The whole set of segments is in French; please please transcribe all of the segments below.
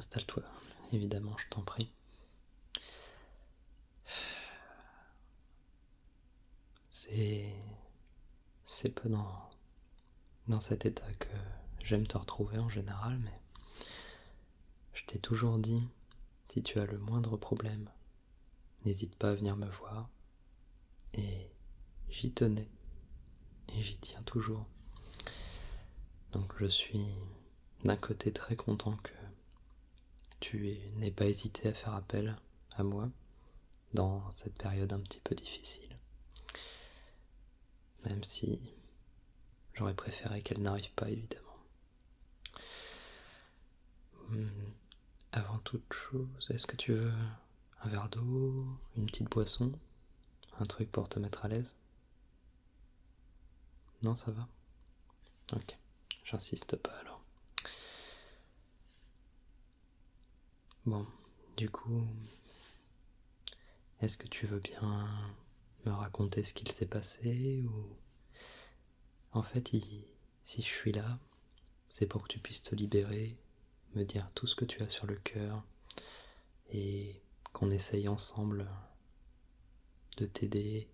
Installe-toi, évidemment, je t'en prie. C'est pas dans cet état que j'aime te retrouver en général, mais je t'ai toujours dit, si tu as le moindre problème, n'hésite pas à venir me voir. Et j'y tenais, et j'y tiens toujours. Donc je suis d'un côté très content que tu n'aies pas hésité à faire appel à moi dans cette période un petit peu difficile. Même si j'aurais préféré qu'elle n'arrive pas, évidemment. Avant toute chose, est-ce que tu veux un verre d'eau, une petite boisson, un truc pour te mettre à l'aise? Non, ça va? Ok, j'insiste pas alors. Bon, du coup, est-ce que tu veux bien me raconter ce qu'il s'est passé ou... En fait, si je suis là, c'est pour que tu puisses te libérer, me dire tout ce que tu as sur le cœur et qu'on essaye ensemble de t'aider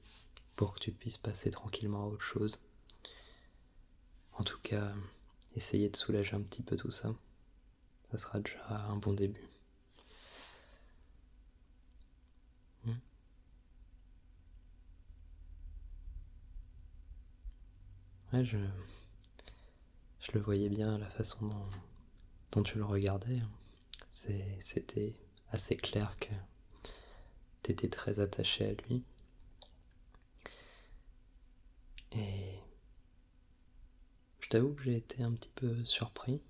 pour que tu puisses passer tranquillement à autre chose. En tout cas, essayer de soulager un petit peu tout ça, ça sera déjà un bon début. Ouais, je le voyais bien, la façon dont tu le regardais. C'était assez clair que tu étais très attaché à lui. Et je t'avoue que j'ai été un petit peu surpris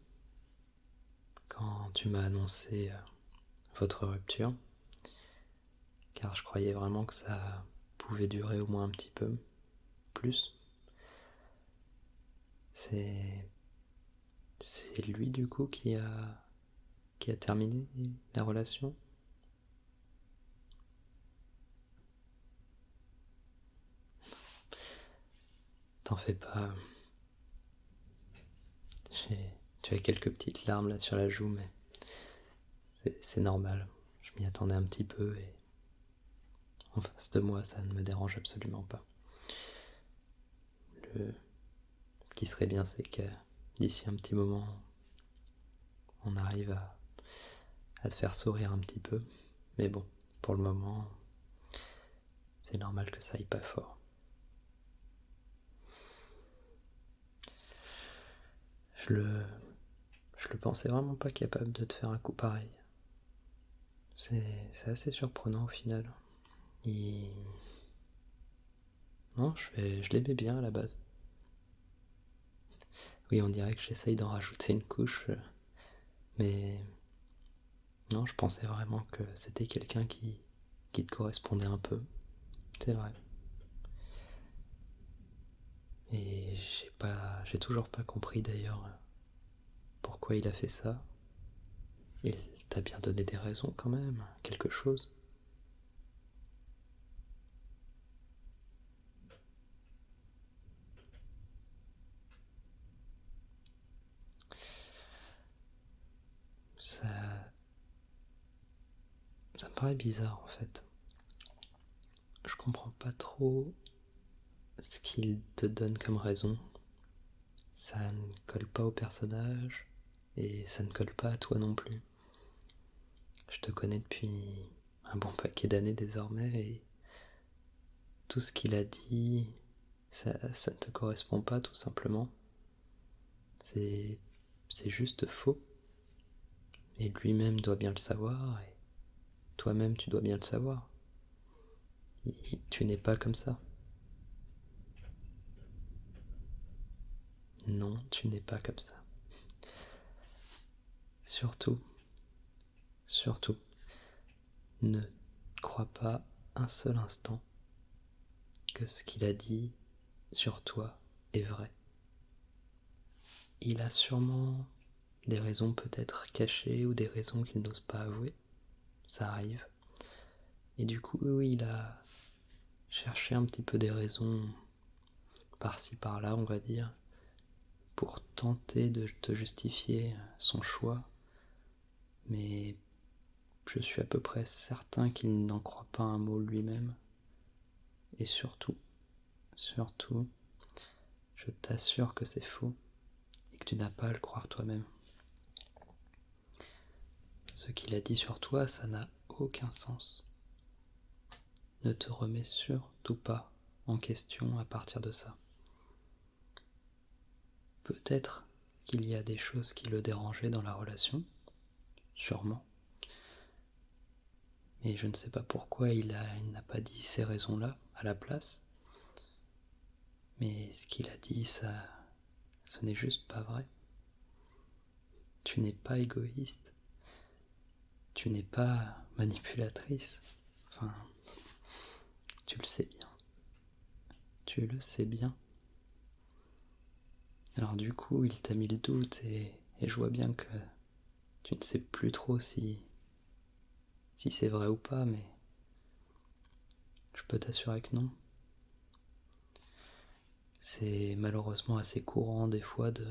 quand tu m'as annoncé votre rupture, car je croyais vraiment que ça pouvait durer au moins un petit peu plus. C'est lui du coup qui a terminé la relation? T'en fais pas. Tu as quelques petites larmes là sur la joue, mais c'est normal. Je m'y attendais un petit peu et en face de moi, ça ne me dérange absolument pas. Ce qui serait bien, c'est que d'ici un petit moment, on arrive à te faire sourire un petit peu. Mais bon, pour le moment, c'est normal que ça aille pas fort. Je le pensais vraiment pas capable de te faire un coup pareil. C'est assez surprenant au final. Non, je l'aimais bien à la base. Oui, on dirait que j'essaye d'en rajouter une couche, mais non, je pensais vraiment que c'était quelqu'un qui te correspondait un peu. C'est vrai. Et j'ai toujours pas compris d'ailleurs pourquoi il a fait ça. Il t'a bien donné des raisons quand même, quelque chose. Ça, ça me paraît bizarre en fait. Je comprends pas trop ce qu'il te donne comme raison. Ça ne colle pas au personnage et ça ne colle pas à toi non plus. Je te connais depuis un bon paquet d'années désormais et tout ce qu'il a dit, ça ne te correspond pas tout simplement. C'est juste faux. Et lui-même doit bien le savoir et toi-même tu dois bien le savoir. Tu n'es pas comme ça. Non, tu n'es pas comme ça. Surtout, surtout, ne crois pas un seul instant que ce qu'il a dit sur toi est vrai. Il a sûrement des raisons peut-être cachées ou des raisons qu'il n'ose pas avouer. Ça arrive. Et du coup, oui, il a cherché un petit peu des raisons par-ci par-là, on va dire, pour tenter de te justifier son choix. mais je suis à peu près certain qu'il n'en croit pas un mot lui-même. Et surtout, je t'assure que c'est faux et que tu n'as pas à le croire toi-même. Ce qu'il a dit sur toi, ça n'a aucun sens. Ne te remets surtout pas en question à partir de ça. Peut-être qu'il y a des choses qui le dérangeaient dans la relation, sûrement. Mais je ne sais pas pourquoi il n'a pas dit ces raisons-là à la place. Mais ce qu'il a dit, ce n'est juste pas vrai. Tu n'es pas égoïste. Tu n'es pas manipulatrice. Enfin, tu le sais bien. Tu le sais bien. Alors du coup, il t'a mis le doute et je vois bien que tu ne sais plus trop si c'est vrai ou pas, mais je peux t'assurer que non. C'est malheureusement assez courant des fois de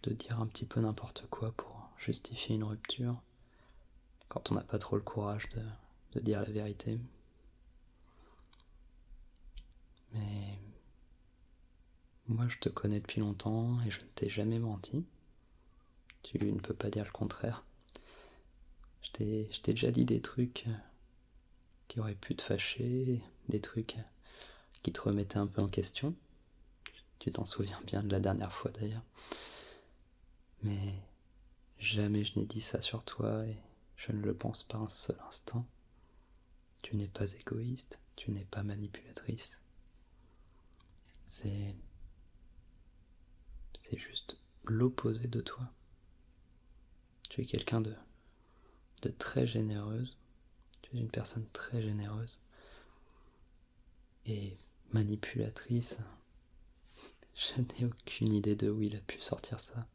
dire un petit peu n'importe quoi pour justifier une rupture, quand on n'a pas trop le courage de dire la vérité. Mais moi je te connais depuis longtemps et je ne t'ai jamais menti. Tu ne peux pas dire le contraire. Je t'ai déjà dit des trucs qui auraient pu te fâcher, des trucs qui te remettaient un peu en question. Tu t'en souviens bien de la dernière fois d'ailleurs. Mais jamais je n'ai dit ça sur toi et je ne le pense pas un seul instant. Tu n'es pas égoïste, tu n'es pas manipulatrice. C'est juste l'opposé de toi. Tu es quelqu'un de très généreuse. Tu es une personne très généreuse. Et manipulatrice, je n'ai aucune idée de où il a pu sortir ça.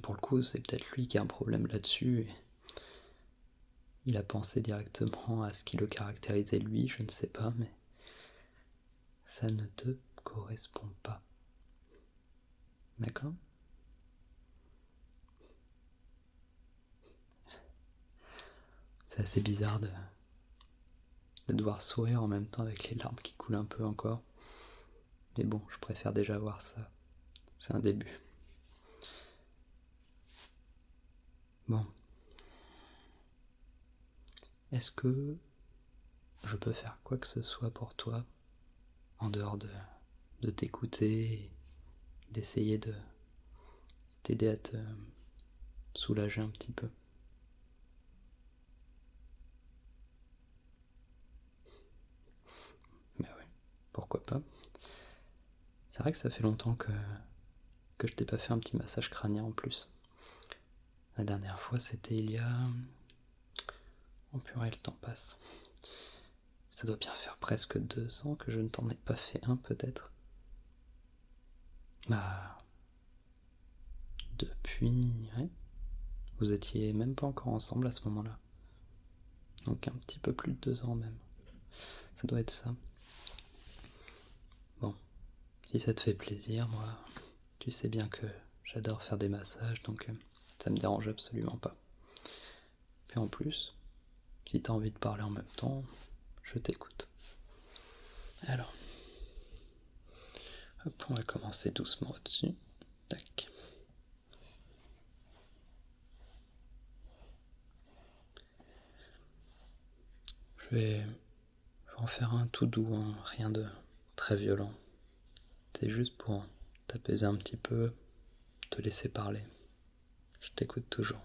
Pour le coup, c'est peut-être lui qui a un problème là-dessus. Et il a pensé directement à ce qui le caractérisait lui, je ne sais pas, mais ça ne te correspond pas. D'accord ? C'est assez bizarre de devoir sourire en même temps avec les larmes qui coulent un peu encore. Mais bon, je préfère déjà voir ça. C'est un début. Bon. Est-ce que je peux faire quoi que ce soit pour toi en dehors de t'écouter et d'essayer de t'aider à te soulager un petit peu? Mais ouais, pourquoi pas. C'est vrai que ça fait longtemps que je t'ai pas fait un petit massage crânien en plus. La dernière fois, c'était il y a... Oh purée, le temps passe. Ça doit bien faire presque 2 ans que je ne t'en ai pas fait un, peut-être. Bah... Depuis... Ouais. Vous étiez même pas encore ensemble à ce moment-là. Donc un petit peu plus de 2 ans même. Ça doit être ça. Bon, si ça te fait plaisir, moi, tu sais bien que j'adore faire des massages, donc ça me dérange absolument pas. Puis en plus, si t'as envie de parler en même temps, je t'écoute. Alors, hop, on va commencer doucement au-dessus. Tac. Je vais en faire un tout doux, hein, rien de très violent. C'est juste pour t'apaiser un petit peu, te laisser parler. Je t'écoute toujours.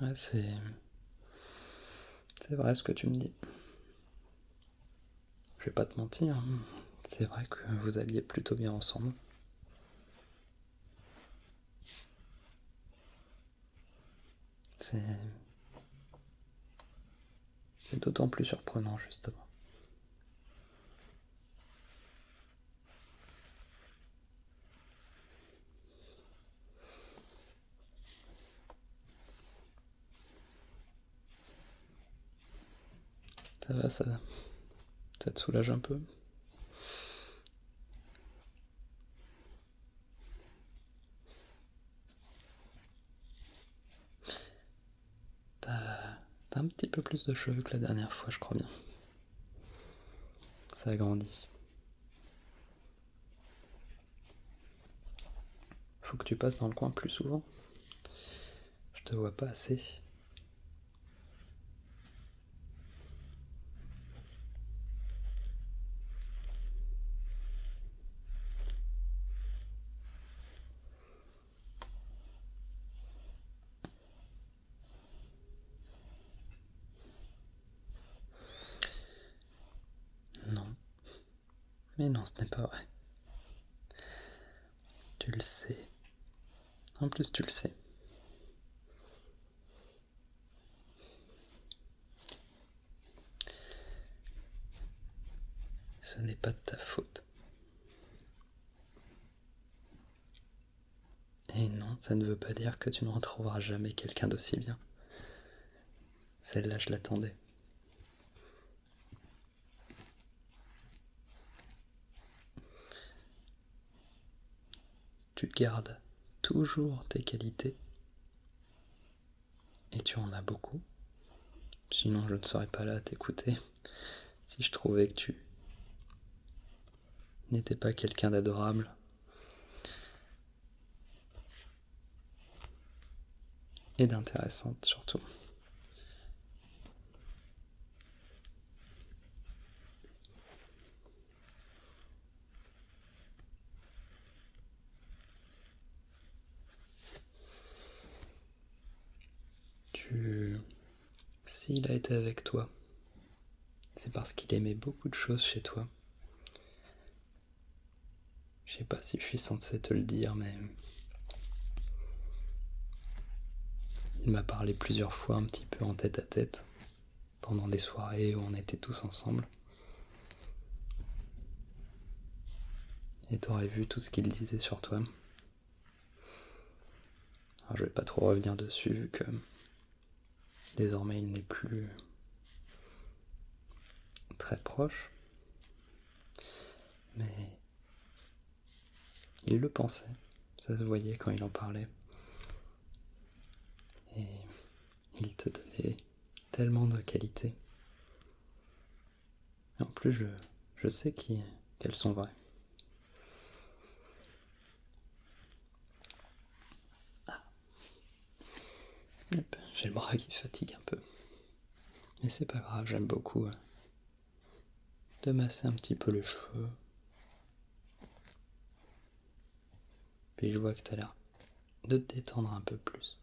Ouais, c'est vrai ce que tu me dis. Je vais pas te mentir, hein. C'est vrai que vous alliez plutôt bien ensemble. C'est d'autant plus surprenant, justement. Ça va, ça te soulage un peu? T'as un petit peu plus de cheveux que la dernière fois, je crois bien. Ça a grandi. Faut que tu passes dans le coin plus souvent. Je te vois pas assez. Non. Mais non, ce n'est pas vrai. Tu le sais. En plus, tu le sais. Ce n'est pas de ta faute. Et non, ça ne veut pas dire que tu ne retrouveras jamais quelqu'un d'aussi bien. Celle-là, je l'attendais. Tu gardes toujours tes qualités. Et tu en as beaucoup. Sinon, je ne serais pas là à t'écouter si je trouvais que tu n'étais pas quelqu'un d'adorable. Et d'intéressante surtout. S'il a été avec toi, c'est parce qu'il aimait beaucoup de choses chez toi. Je sais pas si je suis censé te le dire, mais il m'a parlé plusieurs fois un petit peu en tête à tête, pendant des soirées où on était tous ensemble. Et t'aurais vu tout ce qu'il disait sur toi. Alors je vais pas trop revenir dessus, vu que désormais il n'est plus très proche. Mais il le pensait, ça se voyait quand il en parlait. Et il te donnait tellement de qualités. Et en plus, je sais qu'elles sont vraies. J'ai le bras qui fatigue un peu. Mais c'est pas grave, j'aime beaucoup de masser un petit peu les cheveux. Puis je vois que t'as l'air de te détendre un peu plus.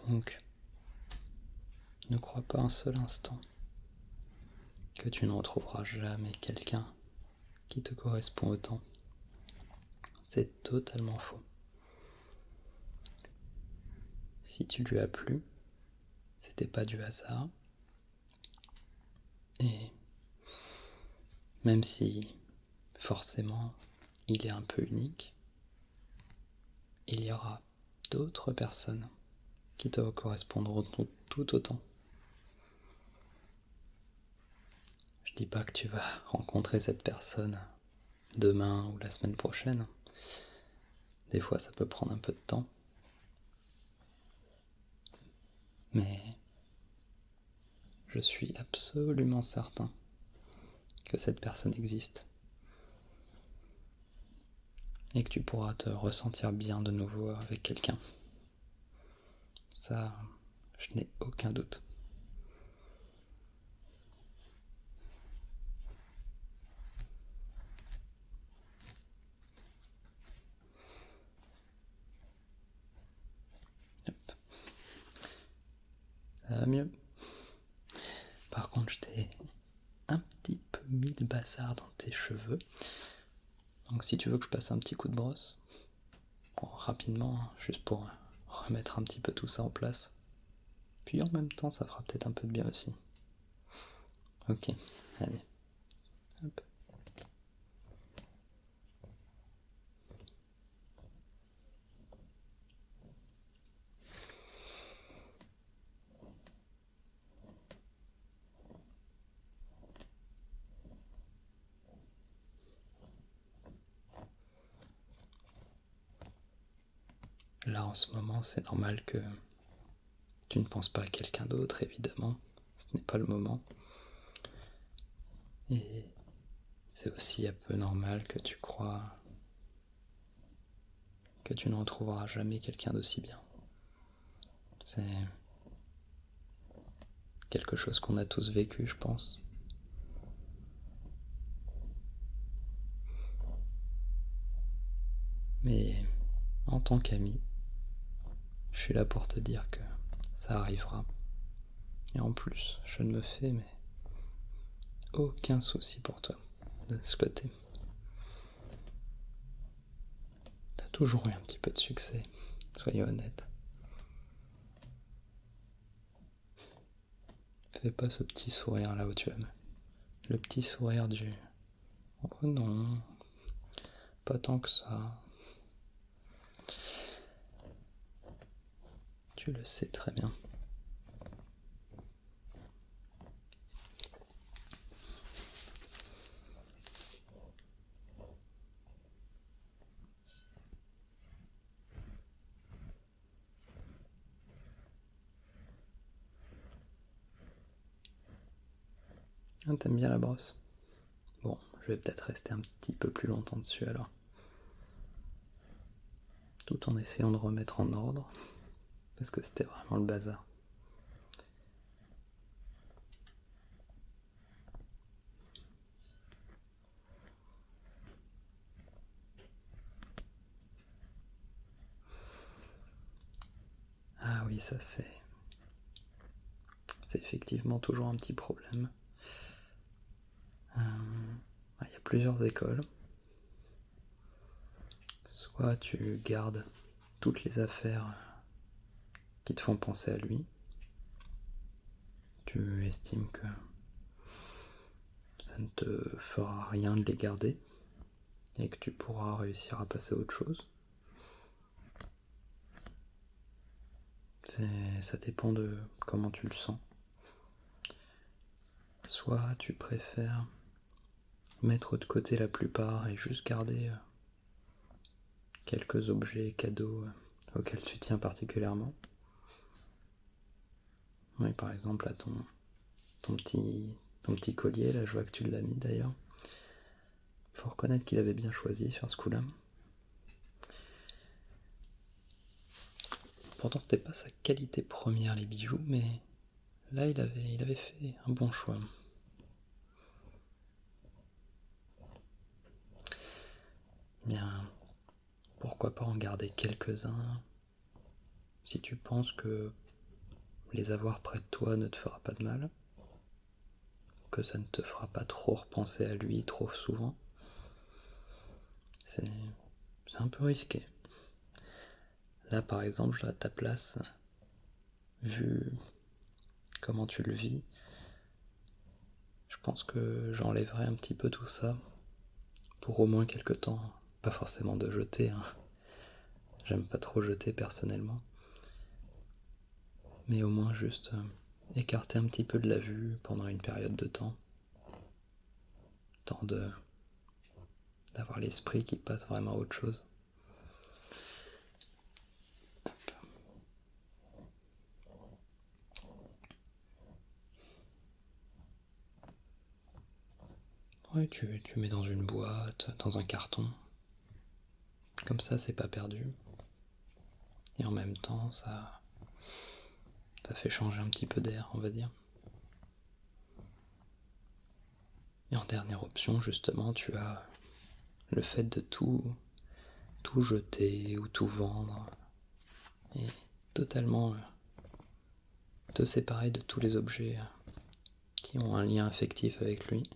Donc, ne crois pas un seul instant que tu ne retrouveras jamais quelqu'un qui te correspond autant. C'est totalement faux. Si tu lui as plu, c'était pas du hasard. Et même si forcément il est un peu unique, il y aura d'autres personnes qui te correspondront tout autant. Je dis pas que tu vas rencontrer cette personne demain ou la semaine prochaine. Des fois ça peut prendre un peu de temps. Mais je suis absolument certain que cette personne existe. Et que tu pourras te ressentir bien de nouveau avec quelqu'un. Ça, je n'ai aucun doute. Hop. Ça va mieux. Par contre, je t'ai un petit peu mis le bazar dans tes cheveux. Donc si tu veux que je passe un petit coup de brosse, bon, rapidement, hein, juste pour remettre un petit peu tout ça en place. Puis en même temps, ça fera peut-être un peu de bien aussi. Ok, allez. Hop. Là, en ce moment, c'est normal que tu ne penses pas à quelqu'un d'autre, évidemment. Ce n'est pas le moment. Et c'est aussi un peu normal que tu crois que tu ne retrouveras jamais quelqu'un d'aussi bien. C'est quelque chose qu'on a tous vécu, je pense. Mais en tant qu'ami, je suis là pour te dire que ça arrivera. Et en plus, je ne me fais mais aucun souci pour toi de ce côté. T'as toujours eu un petit peu de succès, soyons honnêtes. Fais pas ce petit sourire là où tu aimes. Le petit sourire du oh non, pas tant que ça. Tu le sais très bien. Ah, t'aimes bien la brosse? Bon, je vais peut-être rester un petit peu plus longtemps dessus alors. Tout en essayant de remettre en ordre, parce que c'était vraiment le bazar. Ah oui, ça c'est effectivement toujours un petit problème. Il y a plusieurs écoles. Soit tu gardes toutes les affaires qui te font penser à lui, tu estimes que ça ne te fera rien de les garder et que tu pourras réussir à passer à autre chose. Ça dépend de comment tu le sens. Soit tu préfères mettre de côté la plupart et juste garder quelques objets, cadeaux auxquels tu tiens particulièrement. Oui, par exemple, à ton petit collier, là, je vois que tu l'as mis d'ailleurs. Faut reconnaître qu'il avait bien choisi sur ce coup-là. Pourtant, c'était pas sa qualité première, les bijoux, mais là, il avait fait un bon choix. Bien, pourquoi pas en garder quelques-uns si tu penses que les avoir près de toi ne te fera pas de mal, que ça ne te fera pas trop repenser à lui trop souvent. C'est un peu risqué. Là, par exemple, à ta place, vu comment tu le vis, je pense que j'enlèverai un petit peu tout ça pour au moins quelques temps. Pas forcément de jeter, hein. J'aime pas trop jeter personnellement. Mais au moins juste écarter un petit peu de la vue pendant une période de temps. Temps d'avoir l'esprit qui passe vraiment à autre chose. Ouais, tu mets dans une boîte, dans un carton. Comme ça, c'est pas perdu. Et en même temps, ça fait changer un petit peu d'air, on va dire. Et en dernière option, justement, tu as le fait de tout jeter ou tout vendre et totalement te séparer de tous les objets qui ont un lien affectif avec lui.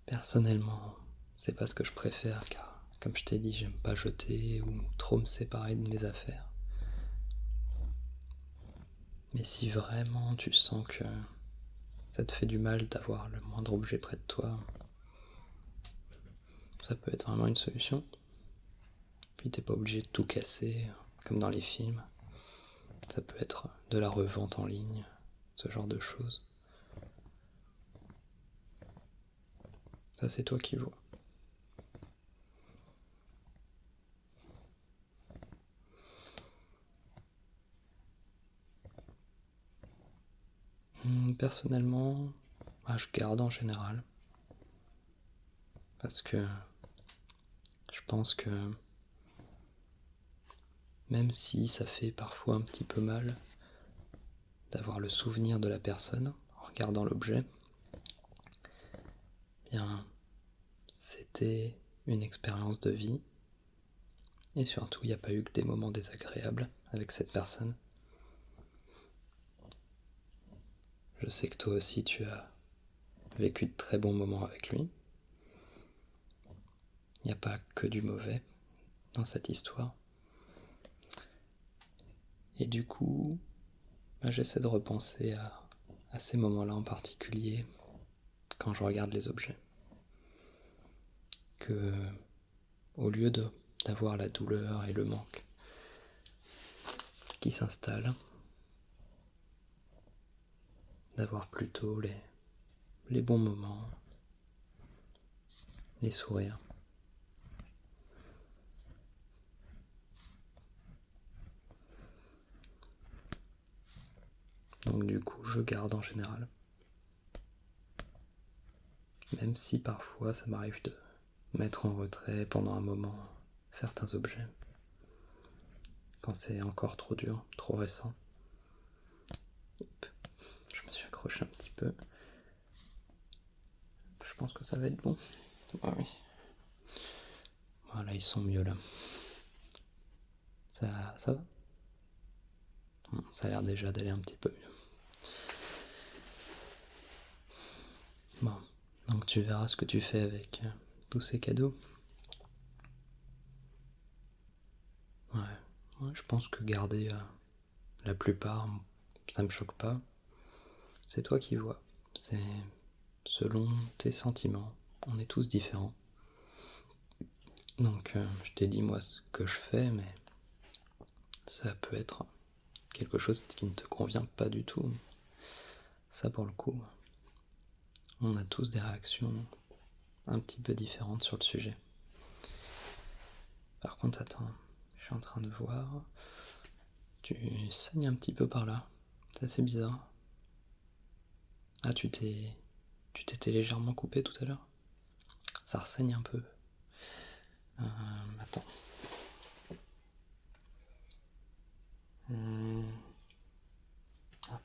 Personnellement, c'est pas ce que je préfère car, comme je t'ai dit, j'aime pas jeter ou trop me séparer de mes affaires. Mais si vraiment tu sens que ça te fait du mal d'avoir le moindre objet près de toi, ça peut être vraiment une solution. Puis t'es pas obligé de tout casser, comme dans les films. Ça peut être de la revente en ligne, ce genre de choses. Ça, c'est toi qui vois. Personnellement, je garde en général. Parce que je pense que même si ça fait parfois un petit peu mal d'avoir le souvenir de la personne en regardant l'objet, bien, c'était une expérience de vie. Et surtout, il n'y a pas eu que des moments désagréables avec cette personne. Je sais que toi aussi, tu as vécu de très bons moments avec lui. Il n'y a pas que du mauvais dans cette histoire. Et du coup, j'essaie de repenser à ces moments-là en particulier quand je regarde les objets. Que au lieu d'avoir la douleur et le manque qui s'installent, d'avoir plutôt les bons moments, les sourires. Donc du coup, je garde en général. Même si parfois ça m'arrive de mettre en retrait pendant un moment certains objets. Quand c'est encore trop dur, trop récent. Hop, je me suis accroché un petit peu. Je pense que ça va être bon. Ah oui. Voilà, ils sont mieux là. Ça va? Ça a l'air déjà d'aller un petit peu mieux. Bon, donc tu verras ce que tu fais avec tous ces cadeaux. Ouais, je pense que garder la plupart, ça me choque pas. C'est toi qui vois. C'est selon tes sentiments. On est tous différents. Donc je t'ai dit moi ce que je fais, mais ça peut être quelque chose qui ne te convient pas du tout. Ça pour le coup, on a tous des réactions un petit peu différentes sur le sujet. Par contre, attends, je suis en train de voir. Tu saignes un petit peu par là. C'est assez bizarre. Ah, tu t'étais légèrement coupé tout à l'heure. Ça ressaigne un peu. Attends. Ah.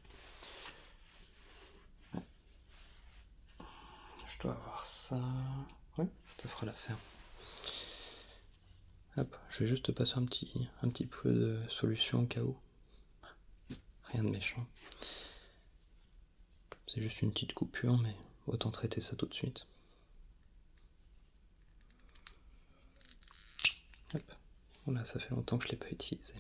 Ouais. Je dois avoir ça. Ouais, ça fera l'affaire. Hop, je vais juste te passer un petit peu de solution au cas où. Rien de méchant. C'est juste une petite coupure, mais autant traiter ça tout de suite. Hop. Voilà, ça fait longtemps que je ne l'ai pas utilisé.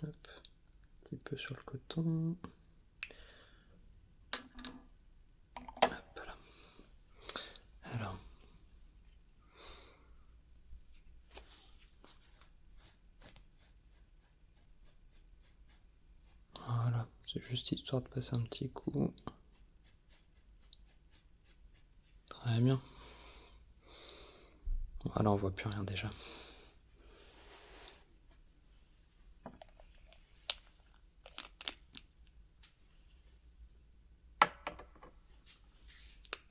Hop, un petit peu sur le coton. Hop là. Alors. Voilà, c'est juste histoire de passer un petit coup. Très bien. Voilà, on voit plus rien déjà.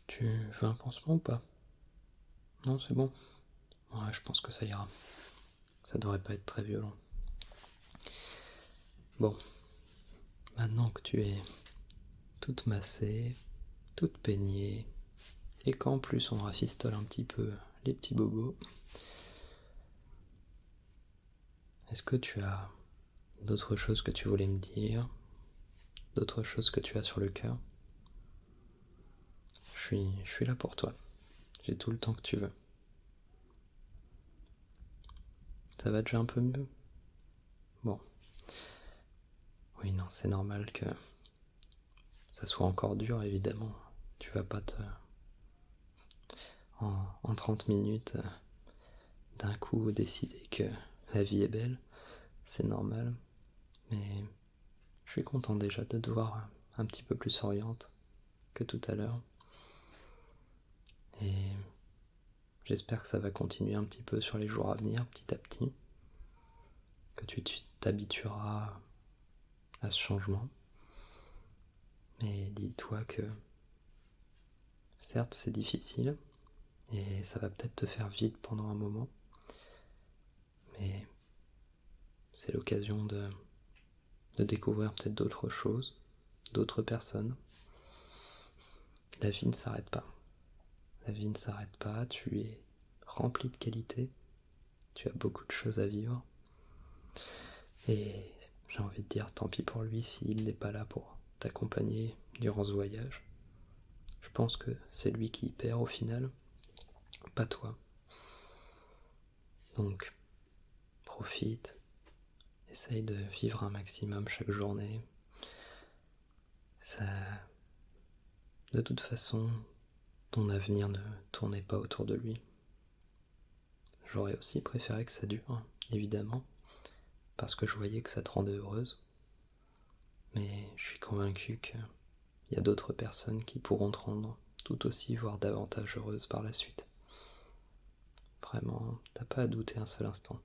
Tu veux un pansement ou pas? Non, c'est bon. Ouais, je pense que ça ira. Ça devrait pas être très violent. Bon, maintenant que tu es toute massée, toute peignée, et qu'en plus on rafistole un petit peu les petits bobos. Est-ce que tu as d'autres choses que tu voulais me dire? D'autres choses que tu as sur le cœur? Je suis là pour toi. J'ai tout le temps que tu veux. Ça va déjà un peu mieux? Bon. Oui, non, c'est normal que ça soit encore dur, évidemment. Tu vas pas te... en 30 minutes, d'un coup, décider que la vie est belle. C'est normal. Mais je suis content déjà de te voir un petit peu plus souriante que tout à l'heure. Et j'espère que ça va continuer un petit peu sur les jours à venir, petit à petit. Que tu t'habitueras à ce changement. Mais dis-toi que certes c'est difficile et ça va peut-être te faire vide pendant un moment, mais c'est l'occasion de découvrir peut-être d'autres choses, d'autres personnes. La vie ne s'arrête pas. La vie ne s'arrête pas, tu es rempli de qualités, tu as beaucoup de choses à vivre. Et j'ai envie de dire tant pis pour lui s'il n'est pas là pour t'accompagner durant ce voyage. Je pense que c'est lui qui y perd au final, pas toi. Donc, profite, essaye de vivre un maximum chaque journée. Ça, de toute façon, ton avenir ne tournait pas autour de lui. J'aurais aussi préféré que ça dure, évidemment, parce que je voyais que ça te rendait heureuse. Mais je suis convaincu qu'il y a d'autres personnes qui pourront te rendre tout aussi, voire davantage heureuse par la suite. Vraiment, t'as pas à douter un seul instant.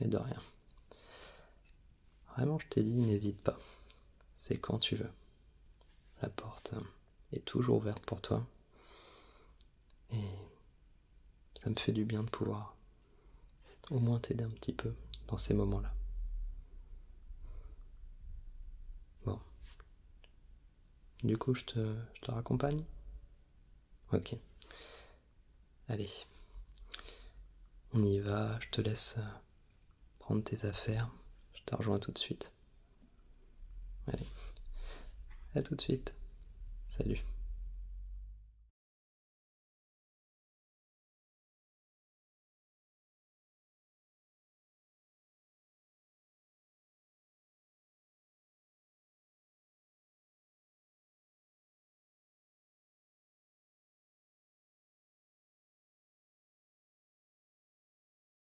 Mais de rien. Vraiment, je t'ai dit, n'hésite pas. C'est quand tu veux. La porte est toujours ouverte pour toi. Et ça me fait du bien de pouvoir au moins t'aider un petit peu dans ces moments-là. Bon. Du coup, je te raccompagne? Ok. Allez. On y va, je te laisse prendre tes affaires. Je te rejoins tout de suite. Allez. À tout de suite. Salut.